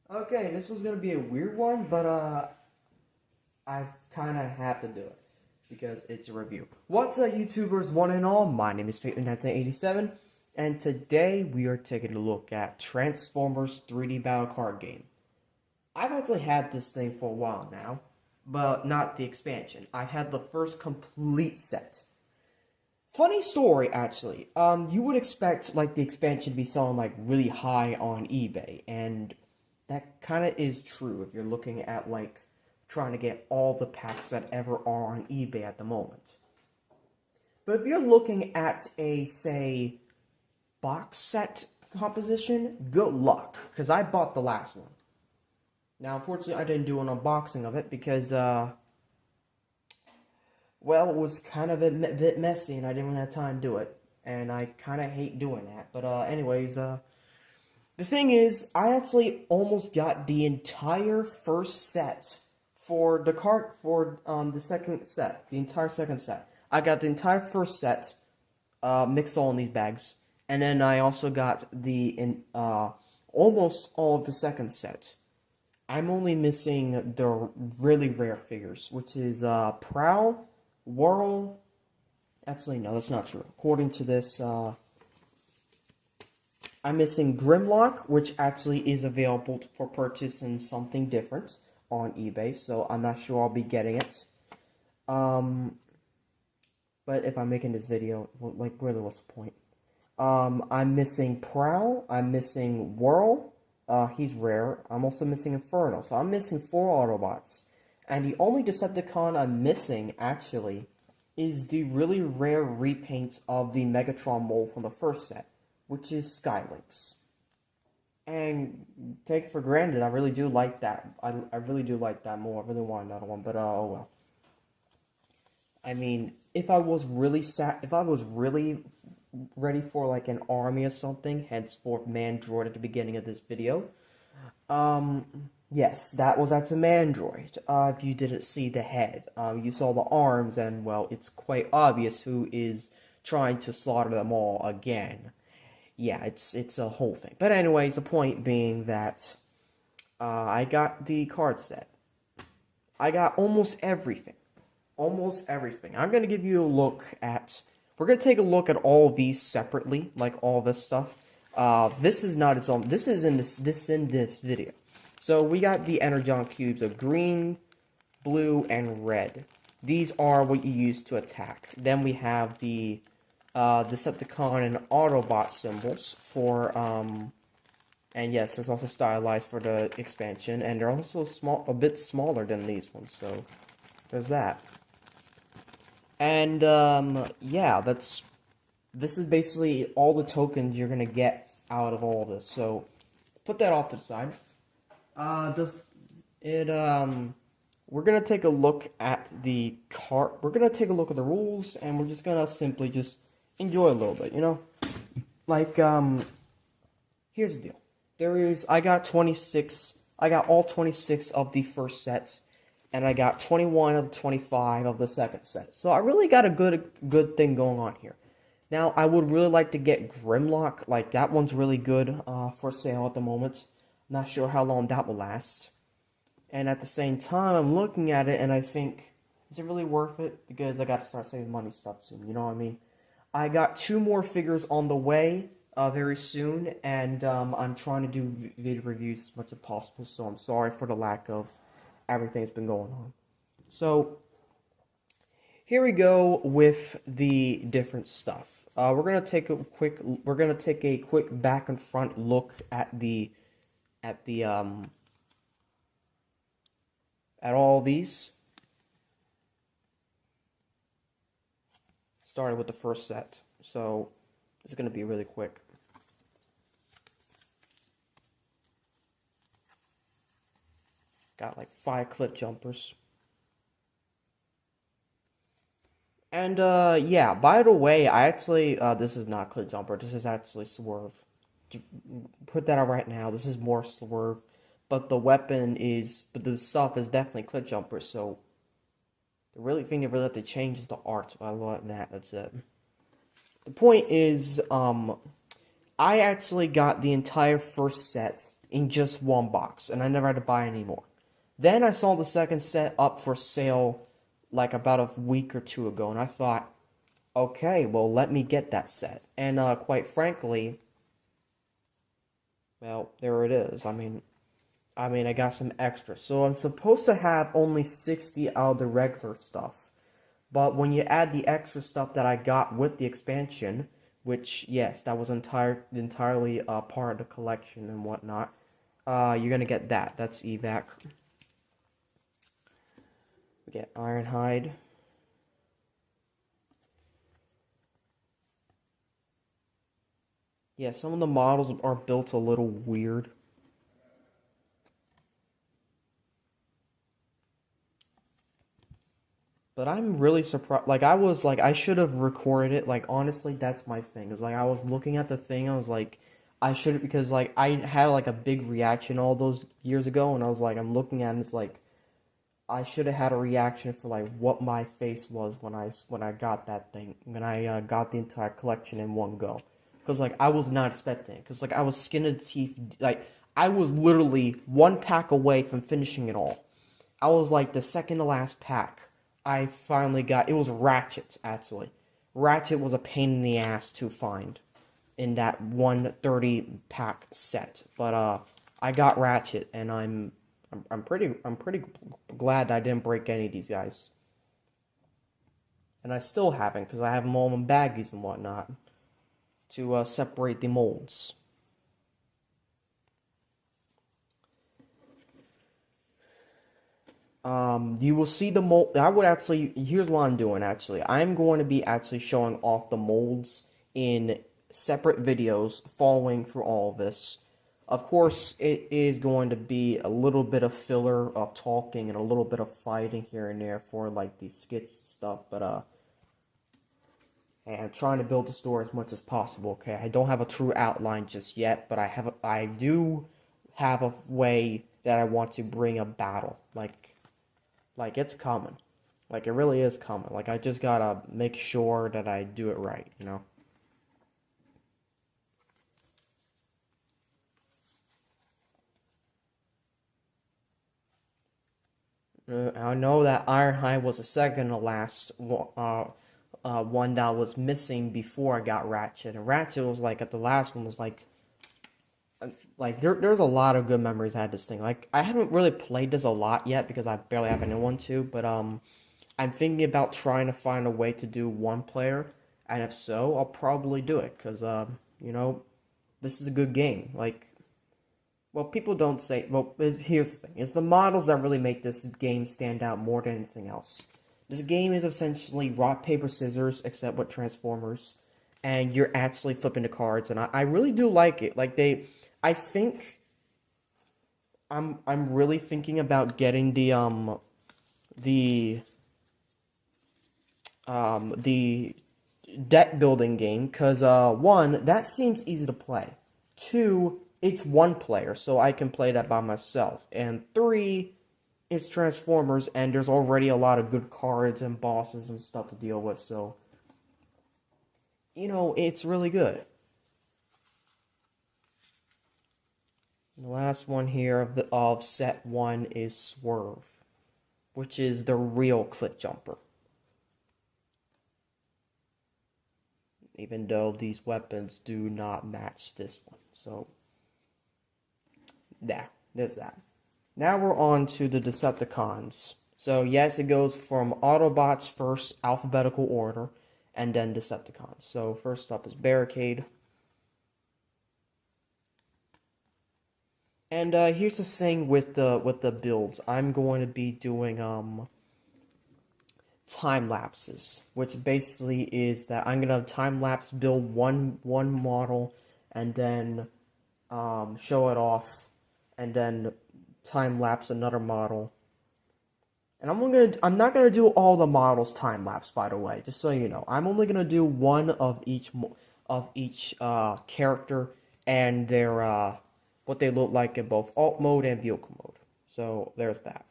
Okay, this was gonna be a weird one, but I kind of have to do it because it's a review. What's up, YouTubers, one and all? My name is Fate1987, and today we are taking a look at Transformers 3D Battle Card Game. I've actually had this thing for a while now, but not the expansion. I had the first complete set. Funny story, actually. You would expect like the expansion to be selling like really high on eBay, and that kind of is true if you're looking at like trying to get all the packs that ever are on eBay at the moment. But if you're looking at a, say, box set composition, good luck, because I bought the last one. Now, unfortunately, I didn't do an unboxing of it because, well, it was kind of a bit messy and I didn't have time to do it. And I kind of hate doing that. But, anyways, the thing is, I actually almost got the entire first set for the card for the second set, the entire second set. I got the entire first set mixed all in these bags, and then I also got the almost all of the second set. I'm only missing the really rare figures, which is Prowl, Whirl. Actually, no, that's not true. According to this, I'm missing Grimlock, which actually is available for purchase in something different on eBay, so I'm not sure I'll be getting it. But if I'm making this video, like, really, what's the point? I'm missing Prowl, I'm missing Whirl, he's rare, I'm also missing Inferno, so I'm missing 4 Autobots. And the only Decepticon I'm missing, actually, is the really rare repaints of the Megatron mold from the first set, which is Skylynx. And take it for granted, I really do like that. I really do like that more. I really want another one, but oh well. I mean, if I was really ready for like an army or something, henceforth Mandroid at the beginning of this video. Yes, that was actually Mandroid. If you didn't see the head, you saw the arms, and well, it's quite obvious who is trying to slaughter them all again. Yeah, it's a whole thing. But anyways, the point being that I got the card set. I got almost everything. Almost everything. I'm going to give you a look at... We're going to take a look at all these separately, like all this stuff. This is not its own... This is in this video. So we got the Energon cubes of green, blue, and red. These are what you use to attack. Then we have the Decepticon and Autobot symbols for, and yes, there's also stylized for the expansion, and they're also a bit smaller than these ones, so there's that. And, yeah, this is basically all the tokens you're gonna get out of all this, so put that off to the side. We're gonna take a look at the card, we're gonna take a look at the rules, and we're just gonna simply just enjoy a little bit, you know? Like, here's the deal. I got all 26 of the first set, and I got 21 of the 25 of the second set. So I really got a good thing going on here. Now, I would really like to get Grimlock, like, that one's really good, for sale at the moment. Not sure how long that will last. And at the same time, I'm looking at it, and I think, is it really worth it? Because I got to start saving money stuff soon, you know what I mean? I got 2 more figures on the way very soon, and I'm trying to do video reviews as much as possible, so I'm sorry for the lack of everything that's been going on. So, here we go with the different stuff. We're gonna take a quick back and front look at all these. Started with the first set, so it's going to be really quick. Got like 5 clip jumpers. And yeah, by the way, I actually, this is not clip jumper, this is actually swerve. Put that out right now, this is more swerve, but the stuff is definitely clip jumper, so the really thing they really have to change is the art. Other than that, that's it. The point is, I actually got the entire first set in just one box, and I never had to buy any more. Then I saw the second set up for sale like about a week or two ago, and I thought, okay, well, let me get that set. And quite frankly, well, there it is. I got some extras. So I'm supposed to have only 60 out of the regular stuff. But when you add the extra stuff that I got with the expansion, which, yes, that was entirely part of the collection and whatnot, you're going to get that. That's evac. We get Ironhide. Yeah, some of the models are built a little weird. But I'm really surprised. Like, I should have recorded it. Like, honestly, that's my thing. It's like, I was looking at the thing, I was like, I should have, because, like, I had, like, a big reaction all those years ago, and I was like, I'm looking at it, and it's like, I should have had a reaction for, like, what my face was when I got that thing, when I got the entire collection in one go. Because, like, I was not expecting it. Because, like, I was skin of the teeth, like, I was literally one pack away from finishing it all. I was, like, the second to last pack. I finally got, it was Ratchet, actually. Ratchet was a pain in the ass to find in that 130 pack set. But I got Ratchet, and I'm pretty glad I didn't break any of these guys. And I still haven't, because I have them all in baggies and whatnot to separate the molds. You will see the mold. Here's what I'm doing, actually. I'm going to be actually showing off the molds in separate videos following through all of this. Of course, it is going to be a little bit of filler of talking and a little bit of fighting here and there for, like, these skits and stuff, but, and I'm trying to build the story as much as possible, okay? I don't have a true outline just yet, but I do have a way that I want to bring a battle, like, it's coming. Like, it really is coming. Like, I just gotta make sure that I do it right, you know? I know that Ironhide was the second to last one that was missing before I got Ratchet. And Ratchet was, like, at the last one was, like there's a lot of good memories I had this thing. Like, I haven't really played this a lot yet because I barely have anyone to, but I'm thinking about trying to find a way to do one player, and if so, I'll probably do it, because, you know, this is a good game. Like, well, people don't say, well, here's the thing, it's the models that really make this game stand out more than anything else. This game is essentially rock, paper, scissors, except with Transformers, and you're actually flipping the cards, and I really do like it. Like, I think I'm really thinking about getting the deck building game, because one, that seems easy to play. Two, it's one player, so I can play that by myself. And three, it's Transformers, and there's already a lot of good cards and bosses and stuff to deal with, so, you know, it's really good. The last one here of set 1 is Swerve, which is the real cliff jumper. Even though these weapons do not match this one. So, there's that. Now we're on to the Decepticons. So, yes, it goes from Autobots first, alphabetical order, and then Decepticons. So, first up is Barricade. And here's the thing with the builds. I'm going to be doing time lapses, which basically is that I'm gonna time lapse build one model, and then show it off, and then time lapse another model. And I'm not gonna do all the models time lapse, by the way, just so you know. I'm only gonna do one of each character and their what they look like in both alt mode and vehicle mode. So there's that.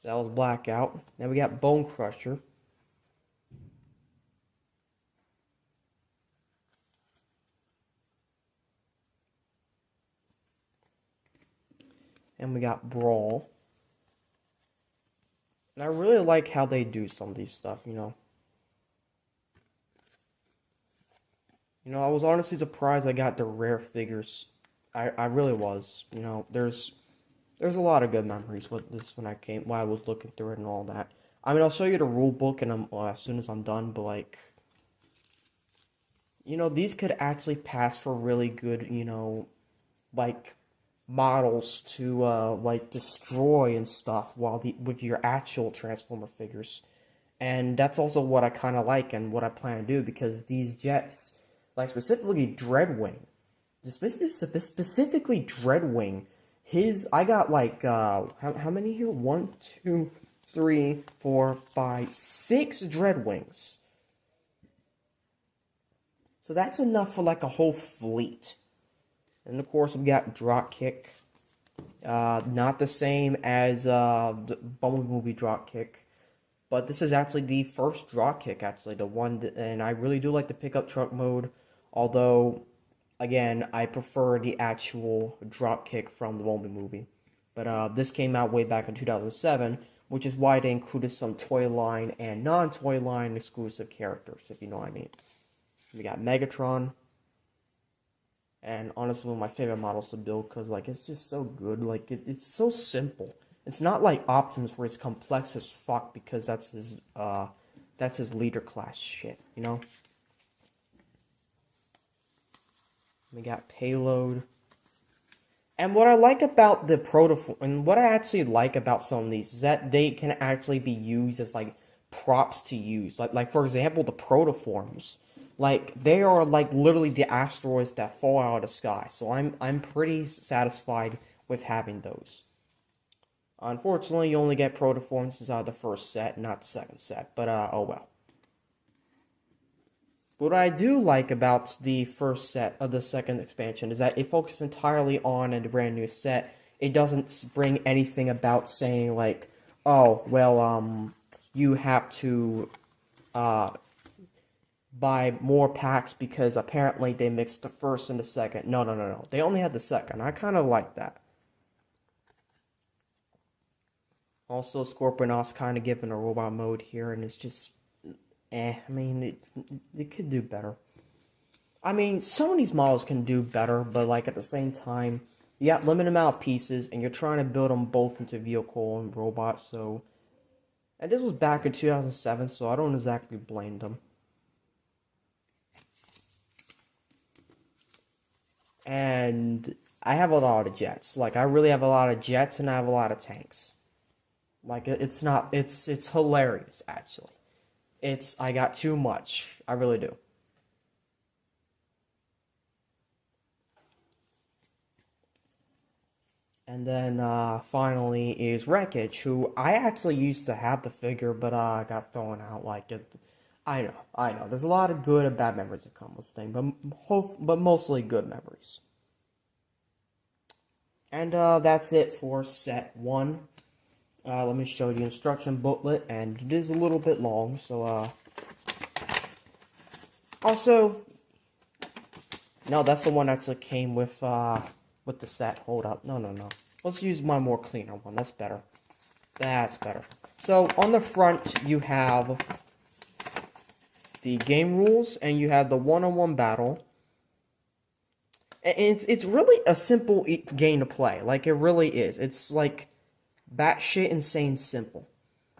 So that was Blackout. Then we got Bone Crusher. And we got Brawl. And I really like how they do some of these stuff, you know. You know, I was honestly surprised I got the rare figures. I really was. You know, there's a lot of good memories with this when I was looking through it and all that. I mean, I'll show you the rule book and as soon as I'm done, but like, you know, these could actually pass for really good, you know, like models to like destroy and stuff with your actual Transformer figures. And that's also what I kind of like and what I plan to do because these jets, like specifically Dreadwing, specifically Dreadwing, I got like, how many here? 1, 2, 3, 4, 5, 6 Dreadwings. So that's enough for like a whole fleet. And of course we got Dropkick. Not the same as the Bumblebee Dropkick. But this is actually the first Dropkick, actually. The one that, and I really do like the pickup truck mode. Although, again, I prefer the actual Dropkick from the Bumblebee movie. But this came out way back in 2007, which is why they included some toy line and non-toy line exclusive characters, if you know what I mean. We got Megatron. And honestly, one of my favorite models to build because, like, it's just so good. Like, it's so simple. It's not like Optimus where it's complex as fuck because that's his leader class shit, you know? We got Payload. And what I like about the Protoform, and what I actually like about some of these is that they can actually be used as, like, props to use. Like for example, the Protoforms. Like, they are, like, literally the asteroids that fall out of the sky. So I'm pretty satisfied with having those. Unfortunately, you only get Protoforms inside of the first set, not the second set. But, oh well. What I do like about the first set of the second expansion is that it focuses entirely on a brand new set. It doesn't bring anything about saying, like, oh, well, you have to, buy more packs because apparently they mixed the first and the second. No. They only had the second. I kind of like that. Also, Scorponok's kind of given a robot mode here, and it's just, I mean, it could do better. I mean, some of these models can do better, but, like, at the same time, you got limited amount of pieces, and you're trying to build them both into vehicle and robot, so... And this was back in 2007, so I don't exactly blame them. And I have a lot of jets. Like, I really have a lot of jets, and I have a lot of tanks. Like, it's hilarious, actually. I got too much. I really do. And then, finally is Wreckage, who I actually used to have the figure, but, got thrown out. Like, I know. There's a lot of good and bad memories that come with this thing, but mostly good memories. And, that's it for set 1. Let me show you the instruction booklet, and it is a little bit long, so, also, no, that's the one that actually came with the set. Hold up. No. Let's use my more cleaner one. That's better. That's better. So, on the front, you have the game rules, and you have the one-on-one battle. And it's really a simple game to play. Like, it really is. It's, like, batshit insane simple.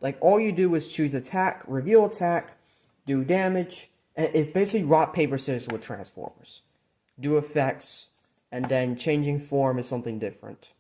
Like, all you do is choose attack, reveal attack, do damage, and it's basically rock, paper, scissors with Transformers. Do effects, and then changing form is something different.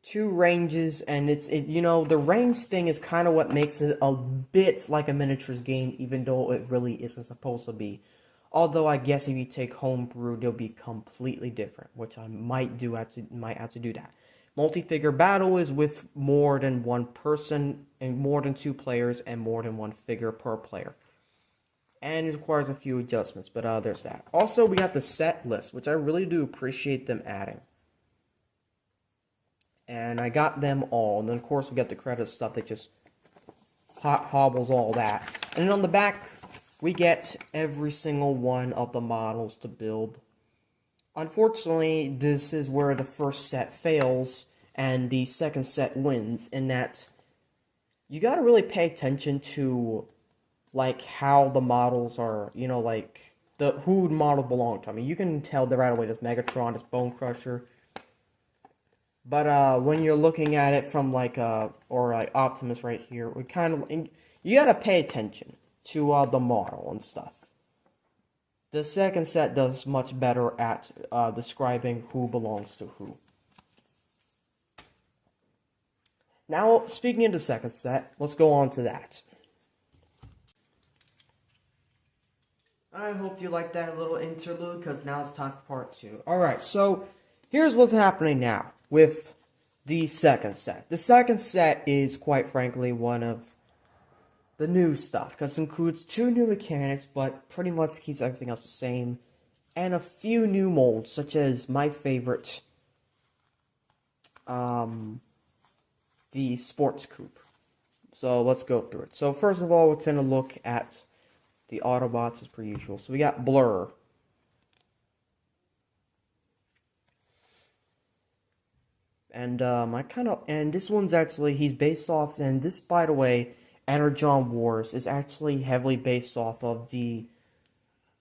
2 ranges, and you know, the range thing is kind of what makes it a bit like a miniatures game, even though it really isn't supposed to be. Although I guess if you take homebrew, they'll be completely different, which I might have to do that. Multi-figure battle is with more than one person, and more than 2 players, and more than 1 figure per player. And it requires a few adjustments, but there's that. Also, we got the set list, which I really do appreciate them adding. And I got them all, and then of course we got the credit stuff that just hobbles all that. And then on the back, we get every single one of the models to build. Unfortunately, this is where the first set fails and the second set wins, in that you gotta really pay attention to, like, how the models are, like, who the model belonged to. I mean, you can tell right away this Megatron, this Bone Crusher, but when you're looking at it from, like, or like Optimus right here, we kind of, you gotta pay attention to the model and stuff. The second set does much better at describing who belongs to who. Now, speaking of the second set, let's go on to that. I hope you liked that little interlude, because now it's time for part 2. Alright, so here's what's happening now with the second set. The second set is, quite frankly, one of the new stuff, because it includes 2 new mechanics, but pretty much keeps everything else the same, and a few new molds, such as my favorite, the sports coupe. So let's go through it. So first of all, we're going to look at the Autobots as per usual. So we got Blur. And and this one's actually, he's based off, and this, by the way, Energon Wars is actually heavily based off of the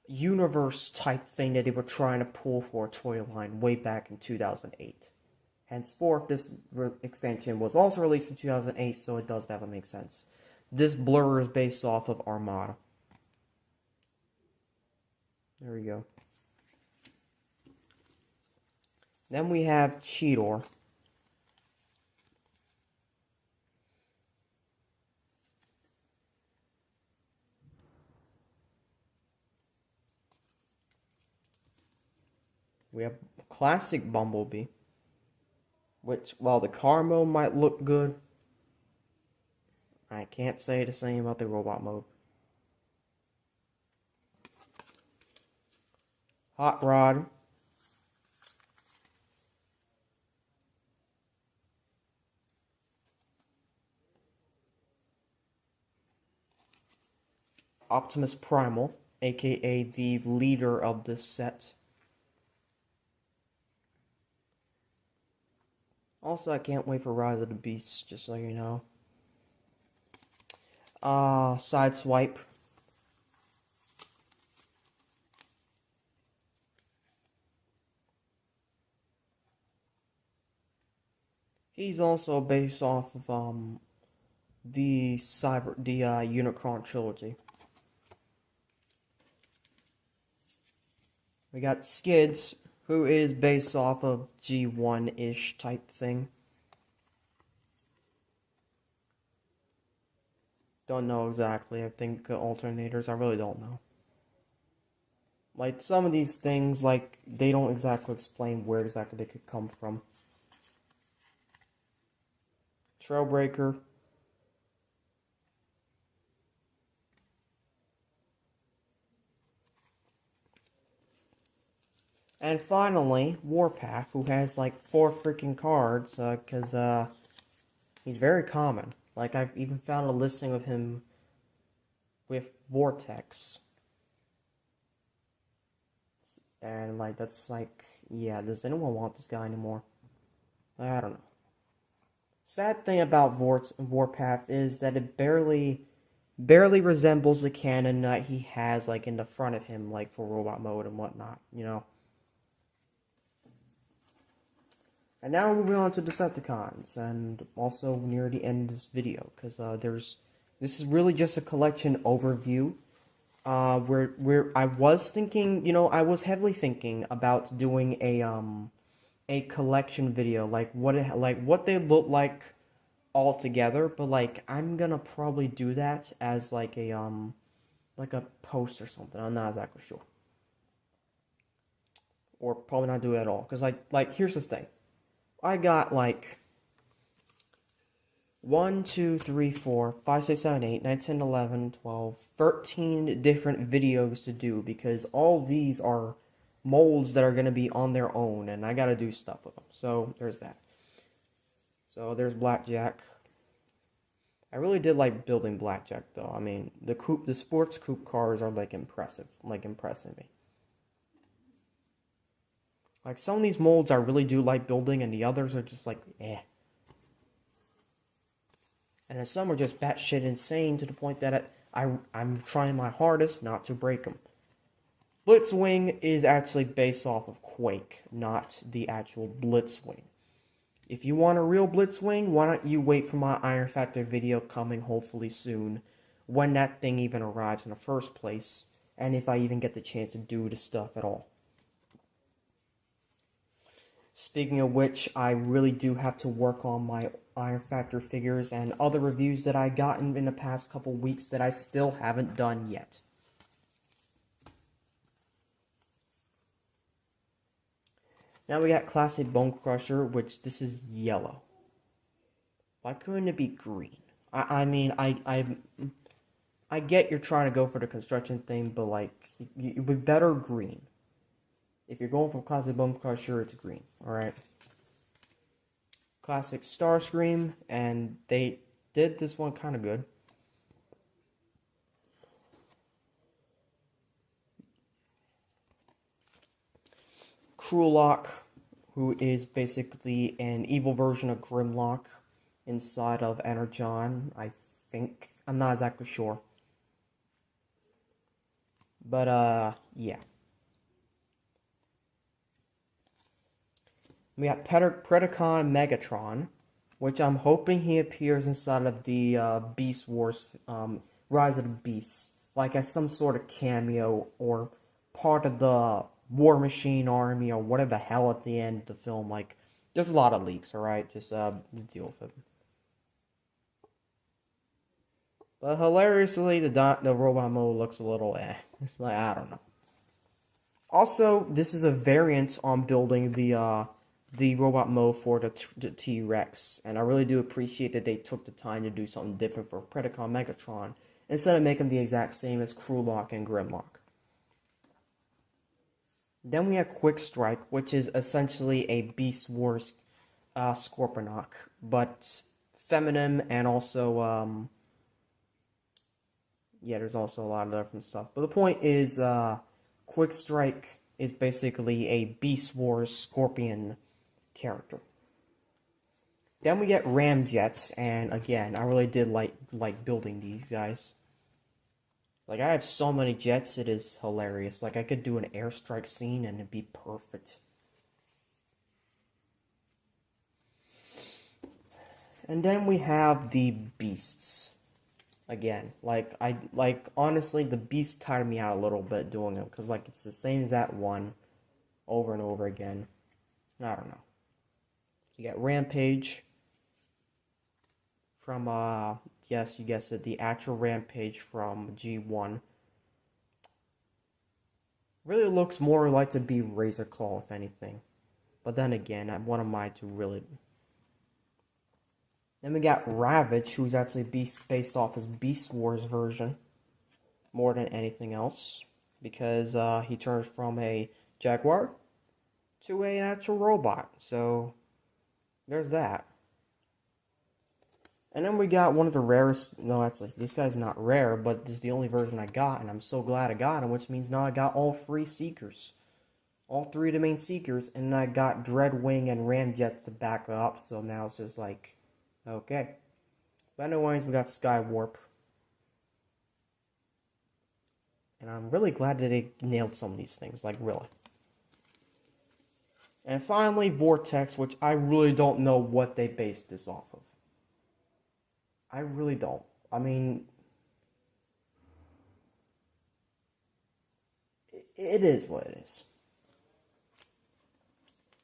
universe type thing that they were trying to pull for a toy line way back in 2008. Henceforth, this expansion was also released in 2008, so it does definitely make sense. This Blur is based off of Armada. There we go. Then we have Cheetor. We have classic Bumblebee, which, while the car mode might look good, I can't say the same about the robot mode. Hot Rod. Optimus Primal, aka the leader of this set. Also, I can't wait for Rise of the Beasts, just so you know. Sideswipe. He's also based off of the Unicron trilogy. We got Skids, who is based off of G1-ish type thing. Don't know exactly. I think alternators. I really don't know. Like, some of these things, like, they don't exactly explain where exactly they could come from. Trailbreaker. And finally, Warpath, who has like 4 freaking cards, because he's very common. Like, I've even found a listing of him with Vortex. And, like, that's like, yeah, does anyone want this guy anymore? I don't know. Sad thing about Warpath is that it barely resembles the cannon that he has, like, in the front of him, like, for robot mode and whatnot, you know? And now we're moving on to Decepticons, and also near the end of this video, because this is really just a collection overview, where I was thinking, I was heavily thinking about doing a collection video, like what they look like all together, but like I'm gonna probably do that as like a post or something. I'm not exactly sure, or probably not do it at all, because like here's the thing. I got like 1, 2, 3, 4, 5, 6, 7, 8, 9, 10, 11, 12, 13 different videos to do, because all these are molds that are going to be on their own, and I got to do stuff with them. So there's that. So there's Blackjack. I really did like building Blackjack, though. I mean, the sports coupe cars are like impressing me. Like, some of these molds I really do like building, and the others are just like, eh. And then some are just batshit insane to the point that I'm trying my hardest not to break them. Blitzwing is actually based off of Quake, not the actual Blitzwing. If you want a real Blitzwing, why don't you wait for my Iron Factor video coming hopefully soon, when that thing even arrives in the first place, and if I even get the chance to do the stuff at all. Speaking of which, I really do have to work on my Iron Factor figures and other reviews that I gotten in the past couple weeks that I still haven't done yet. Now we got Classic Bone Crusher, which this is yellow. Why couldn't it be green? I mean, I get you're trying to go for the construction thing, but like, it would be better green. If you're going for Classic Bone Crusher, it's green, alright? Classic Starscream, and they did this one kind of good. Krulok, who is basically an evil version of Grimlock inside of Energon, I think. I'm not exactly sure. But, yeah. We got Predacon Megatron, which I'm hoping he appears inside of the Beast Wars, Rise of the Beasts, like as some sort of cameo or part of the War Machine army or whatever the hell at the end of the film. Like, there's a lot of leaks, alright? Just deal with it. But hilariously, the robot mode looks a little eh. It's like, I don't know. Also, this is a variant on building the robot mode for the T-Rex, and I really do appreciate that they took the time to do something different for Predacon Megatron, instead of making them the exact same as Krulok and Grimlock. Then we have Quick Strike, which is essentially a Beast Wars Scorponok, but feminine, and also, yeah, there's also a lot of different stuff. But the point is, Quick Strike is basically a Beast Wars Scorpion character. Then we get Ramjets, and again, I really did like building these guys. Like, I have so many jets, it is hilarious. Like, I could do an airstrike scene and it'd be perfect. And then we have the beasts. Again, honestly, the beasts tired me out a little bit doing them, because, like, it's the same as that one over and over again. I don't know. You got Rampage from, yes, you guessed it, the actual Rampage from G1. Really looks more like to be Razor Claw, if anything. But then again, I wanted mine to really... Then we got Ravage, who's actually based off his Beast Wars version, more than anything else, because he turns from a Jaguar to an actual robot, so there's that. And then we got one of the rarest, no, actually, this guy's not rare, but this is the only version I got, and I'm so glad I got him, which means now I got all three Seekers. All three of the main Seekers, and I got Dreadwing and Ramjets to back up, so now it's just like, okay. But anyways, we got Skywarp. And I'm really glad that they nailed some of these things, like, really. And finally, Vortex, which I really don't know what they based this off of. I really don't. I mean, it is what it is.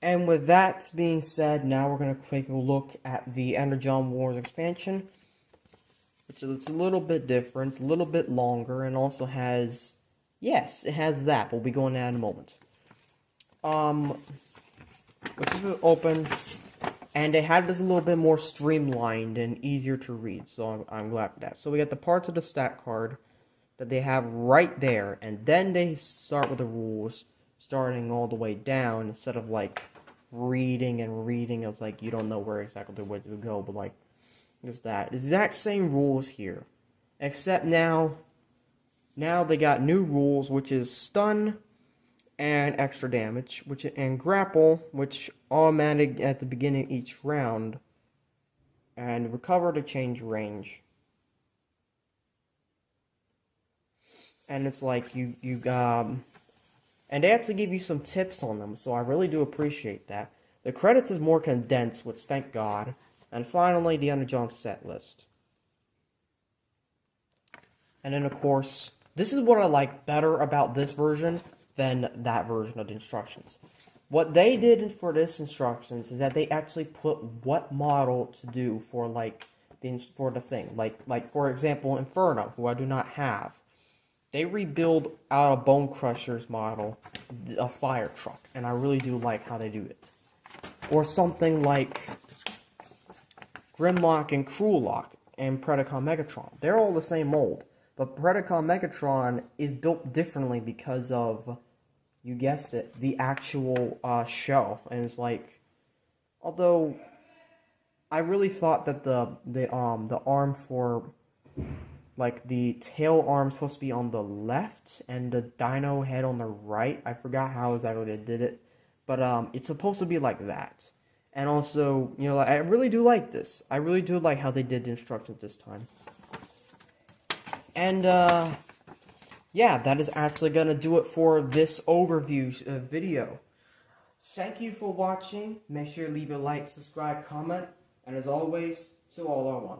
And with that being said, now we're going to take a look at the Energon Wars expansion. It's a little bit different, a little bit longer, and also has... Yes, it has that. We'll be going to that in a moment. Let's just open... And they have this a little bit more streamlined and easier to read, so I'm glad for that. So we got the parts of the stat card that they have right there, and then they start with the rules, starting all the way down, instead of, like, reading and reading. It's like, you don't know where exactly to go, but, like, just that. Exact same rules here, except now they got new rules, which is stun, and extra damage, and grapple, which automatic at the beginning of each round, and recover to change range. And it's like and they actually give you some tips on them, so I really do appreciate that. The credits is more condensed, which thank God. And finally, the Energon set list. And then, of course, this is what I like better about this version than that version of the instructions. What they did for this instructions is that they actually put what model to do for the thing. Like for example, Inferno, who I do not have. They rebuild out of Bone Crusher's model a fire truck, and I really do like how they do it. Or something like Grimlock and Cruellock and Predacon Megatron. They're all the same mold, but Predacon Megatron is built differently because of, you guessed it, the actual shell. And it's like, although I really thought that the arm for, like, the tail arm supposed to be on the left and the dino head on the right. I forgot how exactly they did it, but it's supposed to be like that. And also, you know, I really do like this. I really do like how they did the instructions this time. And yeah, that is actually gonna do it for this overview video. Thank you for watching. Make sure to leave a like, subscribe, comment, and as always, to all are one.